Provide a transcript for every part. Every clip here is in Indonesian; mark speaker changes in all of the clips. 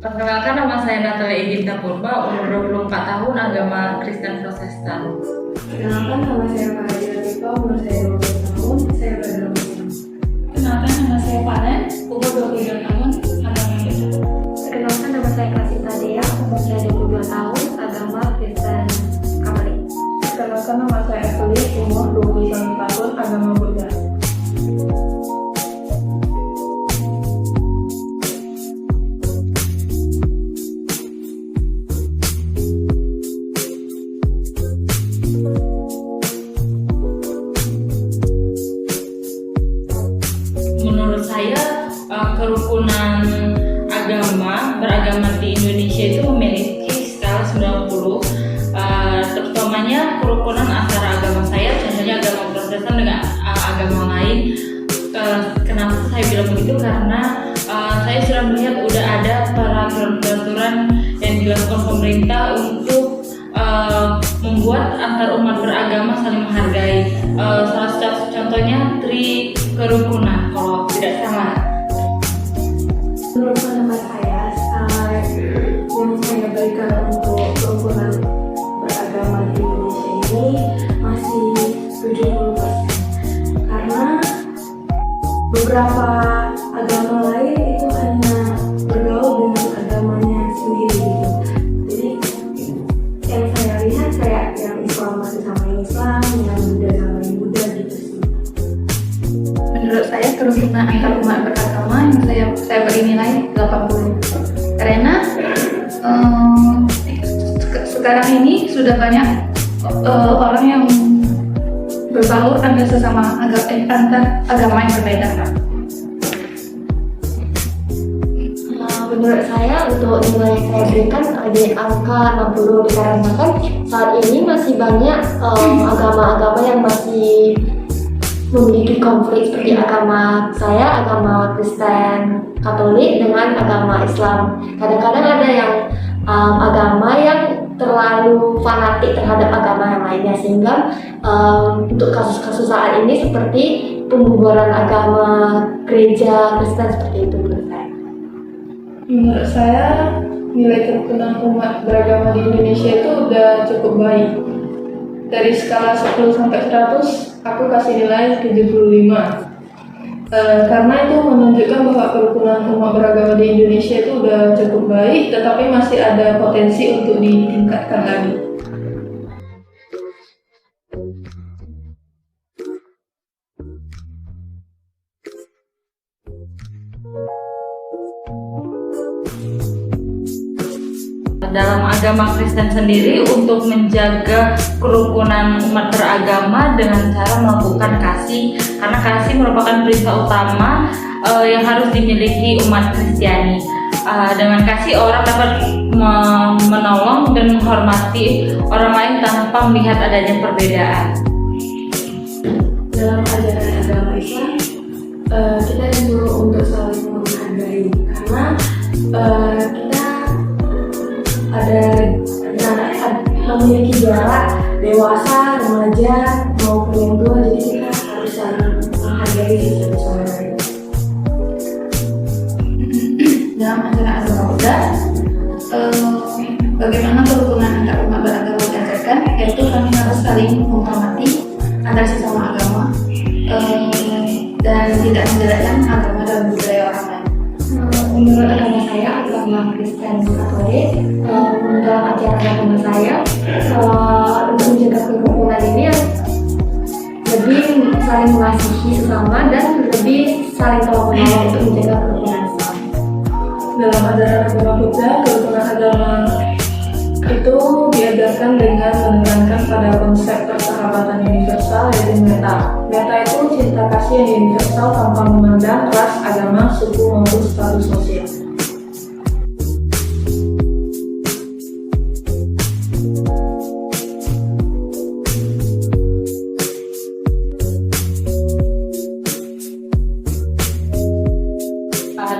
Speaker 1: Perkenalkan, nama saya Natalia Iginta Purba, umur 24 tahun, agama Kristen Protestan.
Speaker 2: Perkenalkan, nama saya Fahadia Tifa, umur saya 20 tahun, saya beragama Islam.
Speaker 3: Perkenalkan, nama saya Faren, umur 23 tahun, agama Islam.
Speaker 4: Perkenalkan, nama saya Kasita Dea, umur saya 22 tahun, agama Kristen Katolik.
Speaker 2: Perkenalkan, nama saya Evelyn, umur 21 tahun, agama Buddha.
Speaker 1: Menurut saya, kerukunan beragama di Indonesia itu memiliki skala 90. Terutamanya kerukunan antara agama saya, contohnya agama Protestan dengan agama lain. Kenapa saya bilang begitu? Karena saya sudah melihat udah ada peraturan yang dilakukan pemerintah untuk membuat antar umat beragama saling menghargai. Salah satu contohnya Tri Kerukunan, kalau tidak salah.
Speaker 2: Menurut pendapat saya, yang saya berikan untuk kerukunan beragama di Indonesia ini masih 70%. Karena beberapa agama lain itu hanya bergaul dengan agamanya sendiri gitu. Jadi yang saya lihat kayak yang Islam masih sama yang Islam, yang Buddha sama yang Buddha gitu sih.
Speaker 3: Menurut saya, kerukunan antar umat beragama yang saya beri nilai 80. Karena sekarang ini sudah banyak orang yang berbaur antar sesama antar agama yang berbeda.
Speaker 4: Menurut saya, untuk nilai yang saya berikan di angka 60 dikarenakan saat ini masih banyak agama-agama yang masih memiliki konflik seperti agama saya, agama Kristen Katolik dengan agama Islam. Kadang-kadang ada yang agama yang terlalu fanatik terhadap agama yang lainnya, sehingga untuk kasus-kasus saat ini seperti pembubaran agama gereja Kristen seperti itu menurut saya.
Speaker 2: Menurut saya, nilai kerukunan umat beragama di Indonesia itu udah cukup baik. Dari skala 10 sampai 100, aku kasih nilai 75. Karena itu menunjukkan bahwa kerukunan umat beragama di Indonesia itu udah cukup baik, tetapi masih ada potensi untuk ditingkatkan lagi.
Speaker 1: Dalam agama Kristen sendiri, untuk menjaga kerukunan umat beragama dengan cara melakukan kasih, karena kasih merupakan perintah utama yang harus dimiliki umat Kristiani. Dengan kasih, orang dapat menolong dan menghormati orang lain tanpa melihat adanya perbedaan.
Speaker 2: Dalam ajaran agama Islam, kita disuruh untuk saling menghargai, karena kita ada memiliki jarak dewasa, remaja maupun yang tua, jadi kita harus saling menghargai satu sama lain.
Speaker 3: Dalam ajaran agama Buddha, bagaimana kerukunan antar umat beragama diajarkan, yaitu kami harus saling menghormati antar sesama agama dan tidak menjelekkan agama dan budaya orang lain.
Speaker 4: Menurut agama saya, agama Kristen Katolik, dalam ajaran agama saya, untuk menjaga kerukunan ini lebih saling mengasihi sesama dan lebih saling tolong-menolong untuk menjaga kerukunan sesama.
Speaker 2: Dalam ajaran agama Buddha, kerukunan agama itu diajarkan dengan menekankan pada konsep persahabatan universal, yaitu metta. Metta itu cinta kasih yang universal tanpa memandang ras, agama, suku maupun status sosial.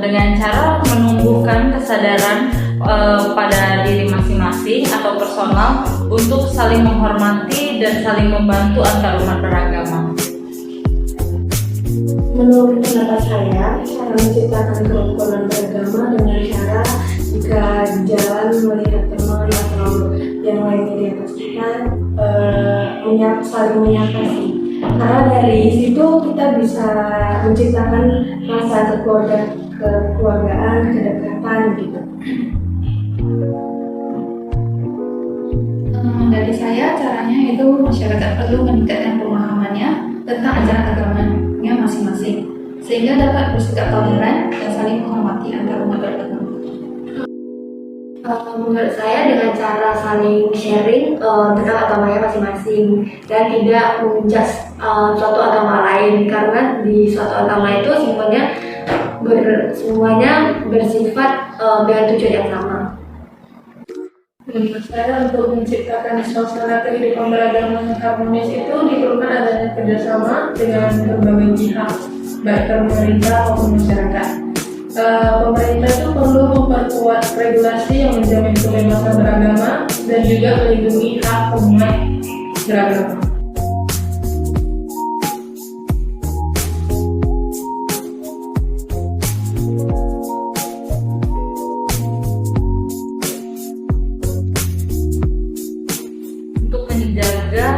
Speaker 1: Dengan cara menumbuhkan kesadaran pada diri masing-masing atau personal untuk saling menghormati dan saling membantu antar umat beragama.
Speaker 2: Menurut pendapat saya, cara menciptakan kerukunan beragama dengan cara jika
Speaker 4: saling menyakasi. Karena dari situ kita bisa menciptakan rasa kekeluargaan, kedekatan gitu.
Speaker 3: Dari saya, caranya itu masyarakat perlu meningkatkan pemahamannya tentang ajaran agamanya masing-masing, sehingga dapat bersikap toleran dan saling menghormati antar umat beragama.
Speaker 4: Menurut saya dengan cara saling sharing tentang agamanya masing-masing dan tidak menjudge suatu agama lain, karena di suatu agama itu semuanya bersifat dengan tujuan yang sama.
Speaker 2: Menurut saya untuk menciptakan suasana kehidupan beragama yang harmonis itu diperlukan adanya kerjasama dengan berbagai pihak, baik pemerintah maupun masyarakat. Pemerintah itu perlu memperkuat regulasi yang menjamin kebebasan beragama dan juga melindungi hak umat beragama.
Speaker 1: Untuk menjaga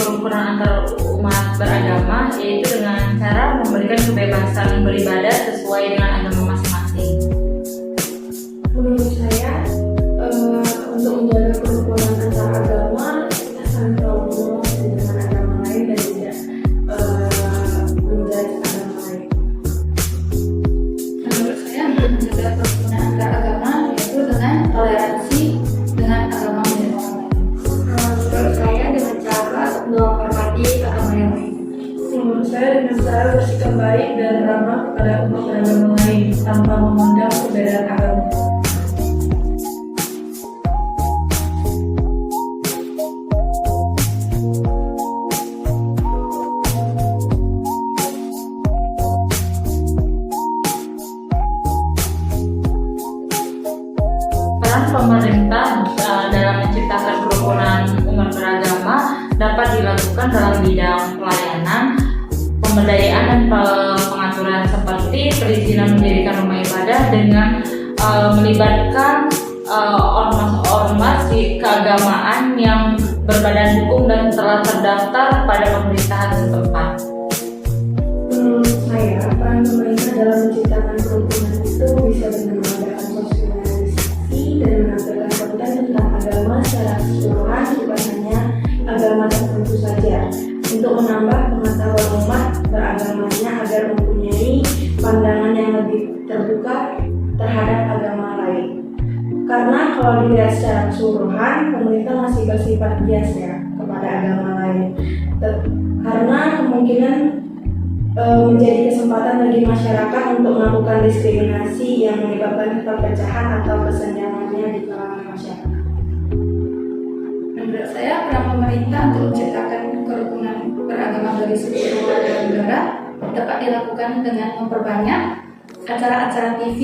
Speaker 1: kerukunan antar umat beragama, yaitu dengan cara memberikan kebebasan beribadah sesuai dengan agama masing-masing.
Speaker 4: Menurut saya, untuk menjaga kerukunan antar agama, kita saling tahu dengan agama lain dan tidak menjudge agama lain.
Speaker 3: Menurut saya, untuk menjaga kerukunan antar agama yaitu dengan toleransi dengan agama yang lain.
Speaker 4: Menurut saya dengan cara menghormati agama yang lain.
Speaker 2: Menurut saya dengan cara bersikap baik dan ramah kepada umat beragama lain tanpa memandang perbedaan agama.
Speaker 1: Peran pemerintah dalam menciptakan kerukunan umat beragama dapat dilakukan dalam bidang pelayanan, pemberdayaan dan pengaturan seperti perizinan mendirikan rumah ibadah dengan melibatkan ormas-ormas di keagamaan yang berbadan hukum dan telah terdaftar pada pemerintahan setempat.
Speaker 4: Menurut saya, peran pemerintah dalam menciptakan kerukunan itu bisa dengan mengadakan sosialisasi dan menampilkan konten tentang agama secara keseluruhan, bukan hanya agama tertentu saja, untuk menambah pengetahuan umat beragamanya agar mempunyai pandangan yang lebih terbuka terhadap agama lain. Karena kalau dilihat secara keseluruhan, pemerintah masih bersifat bias ya kepada agama lain. Karena kemungkinan menjadi kesempatan bagi masyarakat untuk melakukan diskriminasi yang menyebabkan perpecahan atau kesenjangannya di kalangan masyarakat.
Speaker 3: Menurut saya, peran pemerintah untuk menciptakan kerukunan beragama bagi seluruh warga negara dapat dilakukan dengan memperbanyak acara-acara TV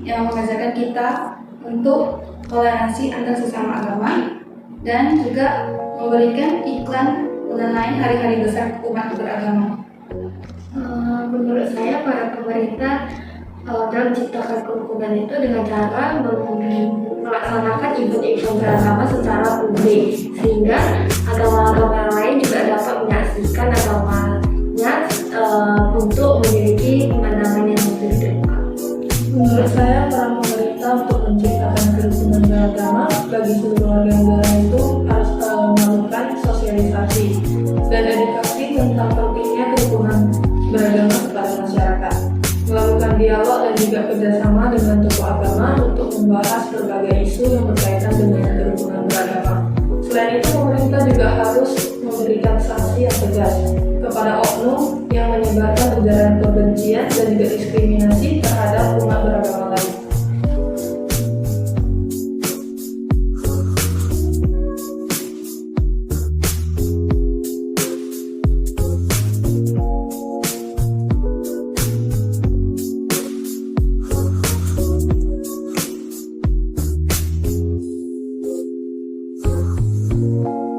Speaker 3: yang mengajarkan kita untuk toleransi antar sesama agama, dan juga memberikan iklan mengenai hari-hari besar umat beragama.
Speaker 4: Menurut saya, para pemerintah dalam menciptakan kerukunan itu dengan cara melaksanakan event-event beragama secara publik, sehingga agama-agama lain juga dapat menyaksikan agamanya untuk memiliki pandangan yang lebih terbuka.
Speaker 2: Menurut saya, peran pemerintah untuk menciptakan kerukunan beragama bagi seluruh warga negara itu harus melakukan sosialisasi dan edukasi tentang pentingnya kerukunan beragama kepada masyarakat, melakukan dialog dan juga kerjasama dengan tokoh agama untuk membahas berbagai isu yang berkaitan dengan kerukunan beragama. Selain itu, pemerintah juga harus memberikan sanksi yang tegas kepada oknum yang menyebarkan ujaran kebencian dan juga diskriminasi terhadap umat beragama lain.